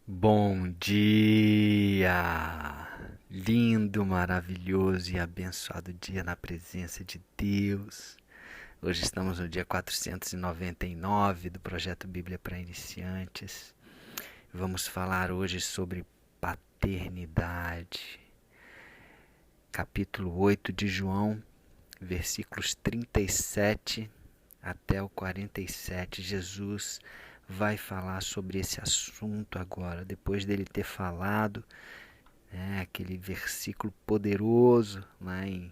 Bom dia! Lindo, maravilhoso e abençoado dia na presença de Deus. Hoje estamos no dia 499 do projeto Bíblia para Iniciantes. Vamos falar hoje sobre paternidade. Capítulo 8 de João, versículos 37 até o 47. Jesus vai falar sobre esse assunto agora, depois dele ter falado, aquele versículo poderoso lá em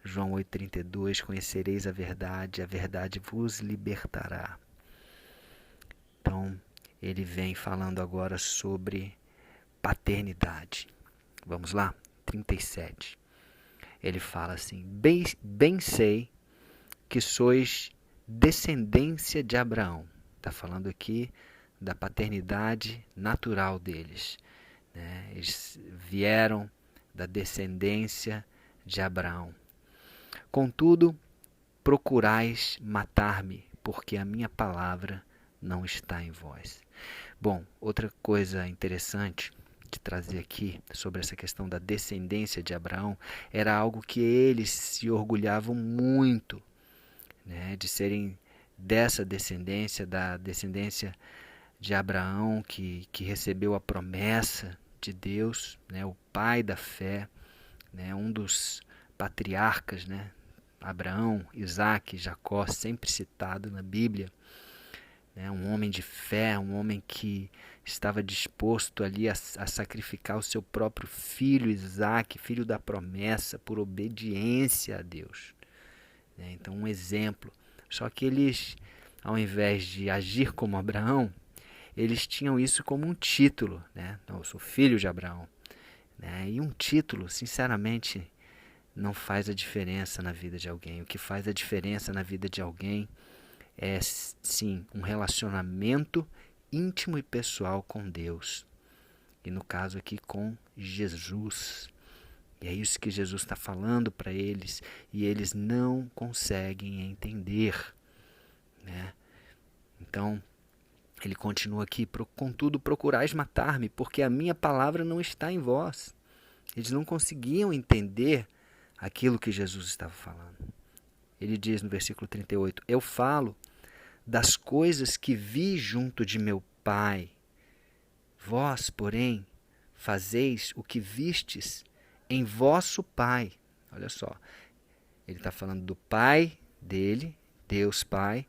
João 8,32, conhecereis a verdade vos libertará. Então, ele vem falando agora sobre paternidade. Vamos lá? 37. Ele fala assim: bem sei que sois descendência de Abraão. Está falando aqui da paternidade natural deles. Eles vieram da descendência de Abraão. Contudo, procurais matar-me, porque a minha palavra não está em vós. Bom, outra coisa interessante de trazer aqui sobre essa questão da descendência de Abraão era algo que eles se orgulhavam muito, de serem dessa descendência, da descendência de Abraão, que recebeu a promessa de Deus, o pai da fé, um dos patriarcas, Abraão, Isaac, Jacó, sempre citado na Bíblia, um homem de fé, um homem que estava disposto ali a sacrificar o seu próprio filho, Isaac, filho da promessa, por obediência a Deus. Então, um exemplo. Só que eles, ao invés de agir como Abraão, eles tinham isso como um título. Não, eu sou filho de Abraão. E um título, sinceramente, não faz a diferença na vida de alguém. O que faz a diferença na vida de alguém é, sim, um relacionamento íntimo e pessoal com Deus. E no caso aqui com Jesus. E é isso que Jesus está falando para eles, e eles não conseguem entender. Então, ele continua aqui: contudo, procurais matar-me, porque a minha palavra não está em vós. Eles não conseguiam entender aquilo que Jesus estava falando. Ele diz no versículo 38, eu falo das coisas que vi junto de meu Pai. Vós, porém, fazeis o que vistes em vosso Pai. Olha só, ele está falando do Pai dele, Deus Pai,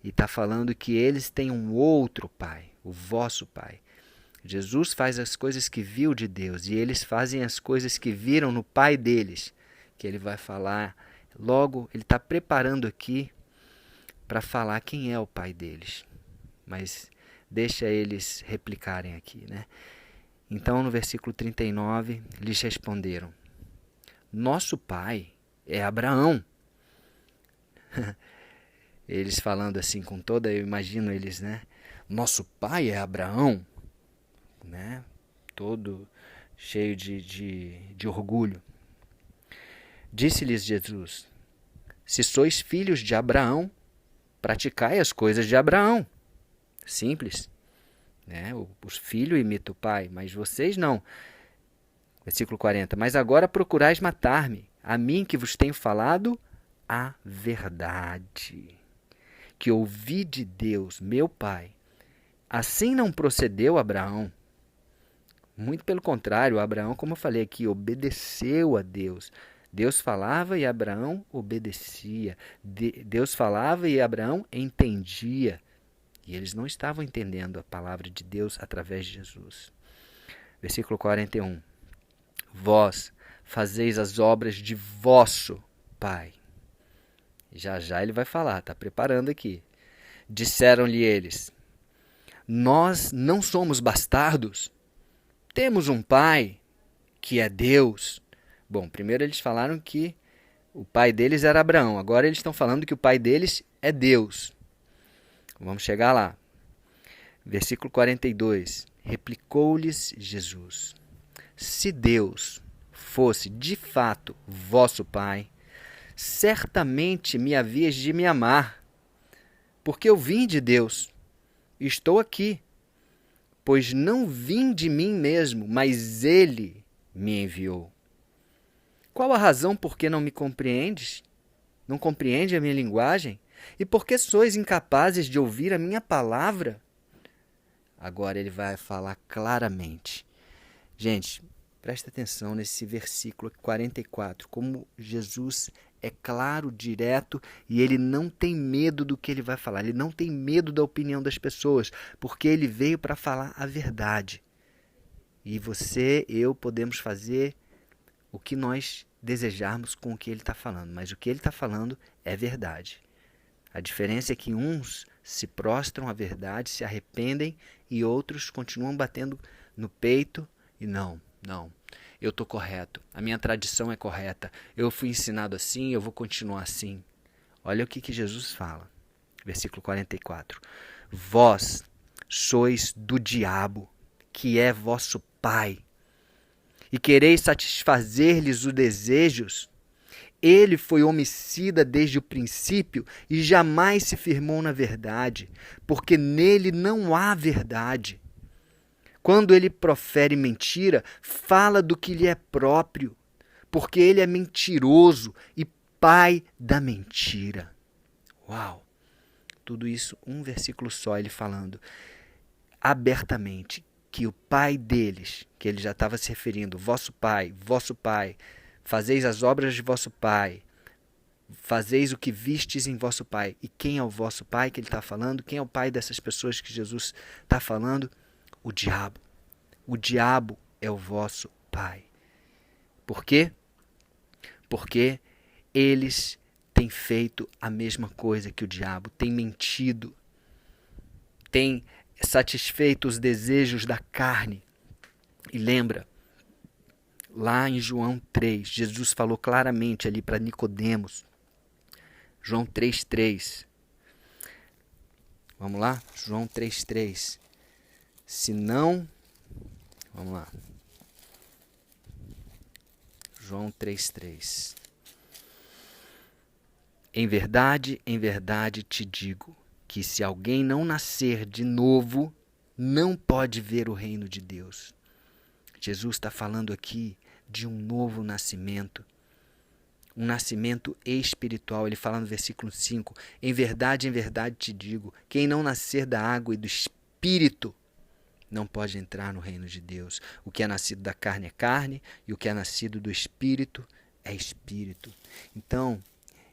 e está falando que eles têm um outro Pai, o vosso Pai. Jesus faz as coisas que viu de Deus e eles fazem as coisas que viram no Pai deles, que ele vai falar. Logo, ele está preparando aqui para falar quem é o Pai deles. Mas deixa eles replicarem aqui. Então, no versículo 39, lhes responderam: nosso pai é Abraão. Eles falando assim com toda, eu imagino eles, nosso pai é Abraão, todo cheio de orgulho. Disse-lhes Jesus: se sois filhos de Abraão, praticai as coisas de Abraão. Simples. O filho imita o pai, mas vocês não. Versículo 40. Mas agora procurais matar-me, a mim que vos tenho falado a verdade, que ouvi de Deus, meu pai. Assim não procedeu Abraão. Muito pelo contrário, Abraão, como eu falei aqui, obedeceu a Deus. Deus falava e Abraão obedecia. Deus falava e Abraão entendia. E eles não estavam entendendo a palavra de Deus através de Jesus. Versículo 41. Vós fazeis as obras de vosso Pai. Já ele vai falar, está preparando aqui. Disseram-lhe eles: nós não somos bastardos. Temos um pai que é Deus. Bom, primeiro eles falaram que o pai deles era Abraão. Agora eles estão falando que o pai deles é Deus. Vamos chegar lá. Versículo 42. Replicou-lhes Jesus: se Deus fosse de fato vosso pai, certamente me havias de me amar, porque eu vim de Deus e estou aqui. pois não vim de mim mesmo, mas ele me enviou. Qual a razão por que não me compreendes? Não compreende a minha linguagem? E por que sois incapazes de ouvir a minha palavra? Agora ele vai falar claramente. Gente, presta atenção nesse versículo 44, como Jesus é claro, direto, e ele não tem medo do que ele vai falar, ele não tem medo da opinião das pessoas, porque ele veio para falar a verdade. E você, eu, podemos fazer o que nós desejarmos com o que ele está falando, mas o que ele está falando é verdade. A diferença é que uns se prostram à verdade, se arrependem, e outros continuam batendo no peito e não, eu estou correto, a minha tradição é correta, eu fui ensinado assim, eu vou continuar assim. Olha o que Jesus fala, versículo 44. Vós sois do diabo, que é vosso pai, e quereis satisfazer-lhes os desejos. Ele foi homicida desde o princípio e jamais se firmou na verdade, porque nele não há verdade. Quando ele profere mentira, fala do que lhe é próprio, porque ele é mentiroso e pai da mentira. Uau! Tudo isso, um versículo só, ele falando abertamente que o pai deles, que ele já estava se referindo, vosso pai, fazeis as obras de vosso pai, fazeis o que vistes em vosso pai. E quem é o vosso pai que ele está falando? Quem é o pai dessas pessoas que Jesus está falando? O diabo. O diabo é o vosso pai. Por quê? Porque eles têm feito a mesma coisa que o diabo, têm mentido, têm satisfeito os desejos da carne. E lembra, lá em João 3, Jesus falou claramente ali para Nicodemos. João 3,3. Vamos lá? João 3,3. Se não... Vamos lá. João 3,3. Em verdade te digo, que se alguém não nascer de novo, não pode ver o reino de Deus. Jesus está falando aqui de um novo nascimento. Um nascimento espiritual. Ele fala no versículo 5, em verdade te digo, quem não nascer da água e do Espírito não pode entrar no reino de Deus. O que é nascido da carne é carne, e o que é nascido do Espírito é Espírito. Então,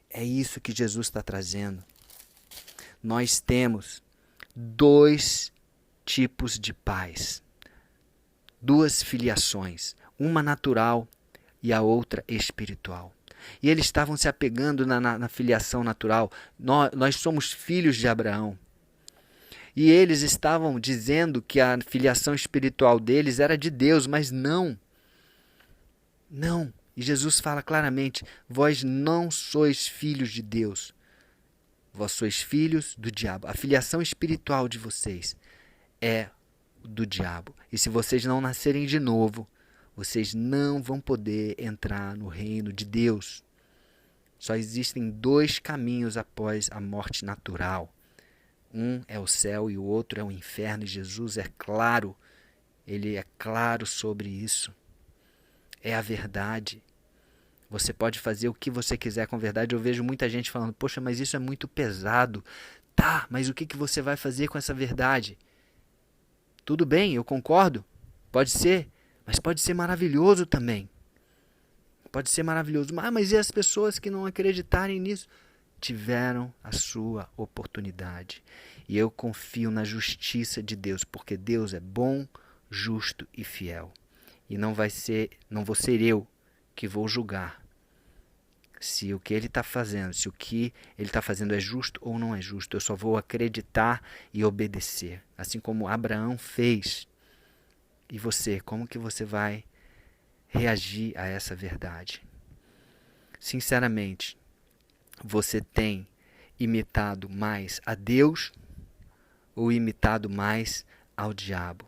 é isso que Jesus está trazendo. Nós temos dois tipos de pais, duas filiações, uma natural e a outra espiritual. E eles estavam se apegando na filiação natural. Nós somos filhos de Abraão. E eles estavam dizendo que a filiação espiritual deles era de Deus, mas não. Não. E Jesus fala claramente, vós não sois filhos de Deus. Vós sois filhos do diabo. A filiação espiritual de vocês é do diabo. E se vocês não nascerem de novo, vocês não vão poder entrar no reino de Deus. Só existem dois caminhos após a morte natural. Um é o céu e o outro é o inferno. E Jesus é claro, ele é claro sobre isso. É a verdade. Você pode fazer o que você quiser com verdade. Eu vejo muita gente falando, poxa, mas isso é muito pesado. Tá, mas o que você vai fazer com essa verdade? Tudo bem, eu concordo. Pode ser, mas pode ser maravilhoso também. Pode ser maravilhoso. Mas e as pessoas que não acreditarem nisso? Tiveram a sua oportunidade. E eu confio na justiça de Deus, porque Deus é bom, justo e fiel. E não vou ser eu que vou julgar se o que ele está fazendo, se o que ele está fazendo é justo ou não é justo. Eu só vou acreditar e obedecer, assim como Abraão fez. E você, como que você vai reagir a essa verdade? Sinceramente, você tem imitado mais a Deus ou imitado mais ao diabo?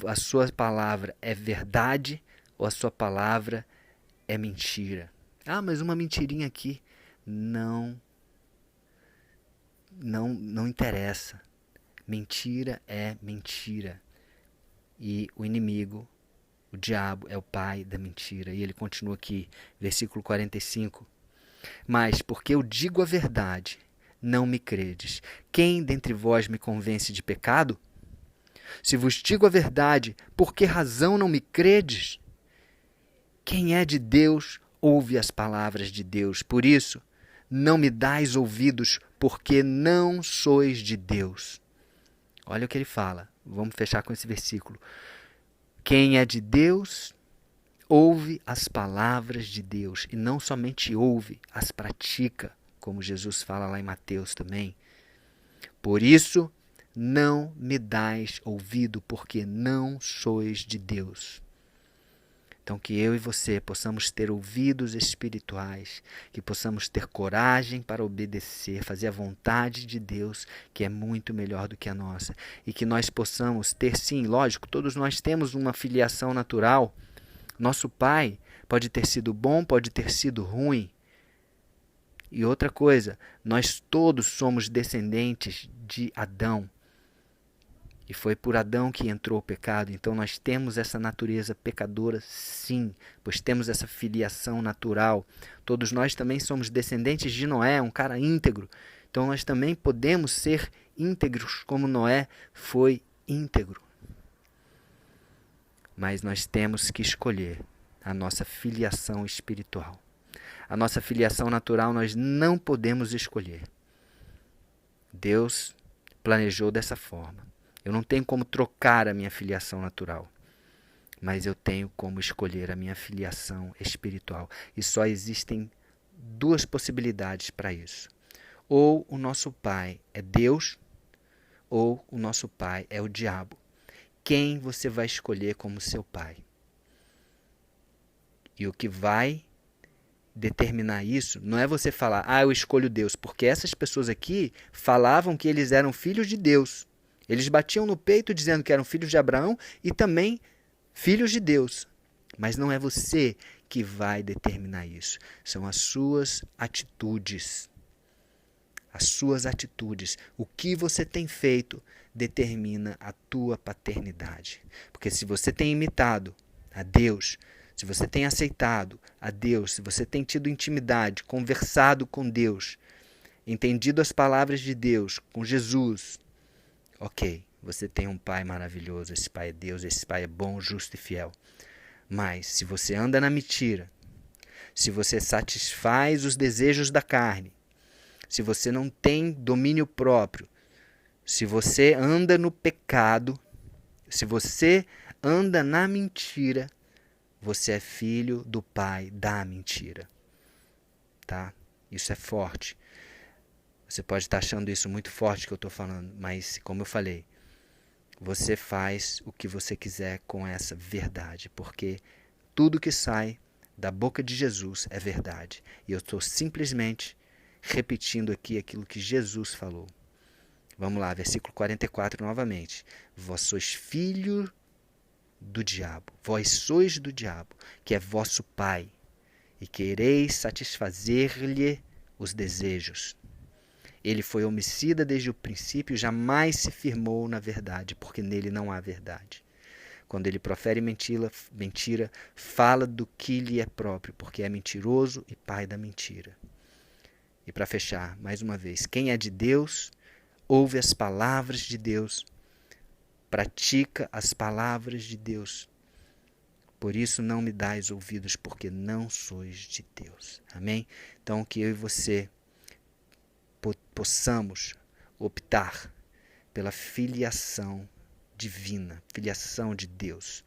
A sua palavra é verdade ou a sua palavra é mentira? Ah, mas uma mentirinha aqui. Não interessa. Mentira é mentira. E o inimigo, o diabo, é o pai da mentira. E ele continua aqui, versículo 45. Mas porque eu digo a verdade, não me credes. Quem dentre vós me convence de pecado? Se vos digo a verdade, por que razão não me credes? Quem é de Deus, ouve as palavras de Deus. Por isso, não me dais ouvidos, porque não sois de Deus. Olha o que ele fala. Vamos fechar com esse versículo. Quem é de Deus, ouve as palavras de Deus. E não somente ouve, as pratica, como Jesus fala lá em Mateus também. Por isso, não me dais ouvido, porque não sois de Deus. Então, que eu e você possamos ter ouvidos espirituais, que possamos ter coragem para obedecer, fazer a vontade de Deus, que é muito melhor do que a nossa. E que nós possamos ter, sim, lógico, todos nós temos uma filiação natural. Nosso pai pode ter sido bom, pode ter sido ruim. E outra coisa, nós todos somos descendentes de Adão. E foi por Adão que entrou o pecado. Então nós temos essa natureza pecadora, sim, pois temos essa filiação natural. Todos nós também somos descendentes de Noé, um cara íntegro. Então nós também podemos ser íntegros, como Noé foi íntegro. Mas nós temos que escolher a nossa filiação espiritual. A nossa filiação natural nós não podemos escolher. Deus planejou dessa forma. Eu não tenho como trocar a minha filiação natural, mas eu tenho como escolher a minha filiação espiritual. E só existem duas possibilidades para isso. Ou o nosso pai é Deus, ou o nosso pai é o diabo. Quem você vai escolher como seu pai? E o que vai determinar isso não é você falar, eu escolho Deus, porque essas pessoas aqui falavam que eles eram filhos de Deus. Eles batiam no peito dizendo que eram filhos de Abraão e também filhos de Deus. Mas não é você que vai determinar isso. São as suas atitudes. As suas atitudes. O que você tem feito determina a tua paternidade. Porque se você tem imitado a Deus, se você tem aceitado a Deus, se você tem tido intimidade, conversado com Deus, entendido as palavras de Deus, com Jesus, ok, você tem um pai maravilhoso, esse pai é Deus, esse pai é bom, justo e fiel. Mas se você anda na mentira, se você satisfaz os desejos da carne, se você não tem domínio próprio, se você anda no pecado, se você anda na mentira, você é filho do pai da mentira. Tá? Isso é forte. Você pode estar achando isso muito forte que eu estou falando, mas, como eu falei, você faz o que você quiser com essa verdade, porque tudo que sai da boca de Jesus é verdade. E eu estou simplesmente repetindo aqui aquilo que Jesus falou. Vamos lá, versículo 44 novamente. Vós sois filho do diabo, vós sois do diabo, que é vosso pai, e quereis satisfazer-lhe os desejos. Ele foi homicida desde o princípio, jamais se firmou na verdade, porque nele não há verdade. Quando ele profere mentira, fala do que lhe é próprio, porque é mentiroso e pai da mentira. E para fechar, mais uma vez, quem é de Deus, ouve as palavras de Deus, pratica as palavras de Deus. Por isso não me dais ouvidos, porque não sois de Deus. Amém? Então que eu e você possamos optar pela filiação divina, filiação de Deus.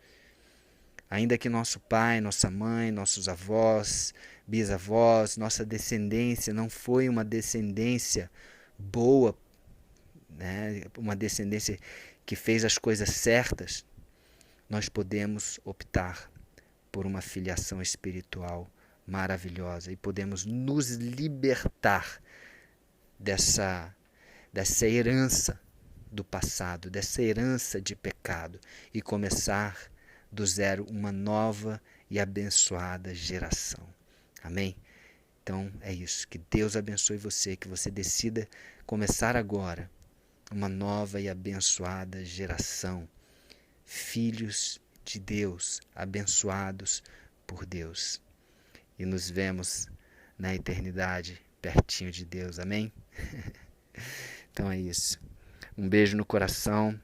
Ainda que nosso pai, nossa mãe, nossos avós, bisavós, nossa descendência não foi uma descendência boa, né? Uma descendência que fez as coisas certas, nós podemos optar por uma filiação espiritual maravilhosa e podemos nos libertar dessa herança do passado, dessa herança de pecado e começar do zero uma nova e abençoada geração. Amém? Então é isso, que Deus abençoe você, que você decida começar agora uma nova e abençoada geração, filhos de Deus, abençoados por Deus. E nos vemos na eternidade, pertinho de Deus. Amém? Então é isso. Um beijo no coração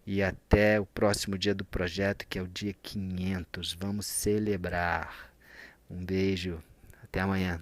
e até o próximo dia do projeto, que é o dia 500. Vamos celebrar. Um beijo. Até amanhã.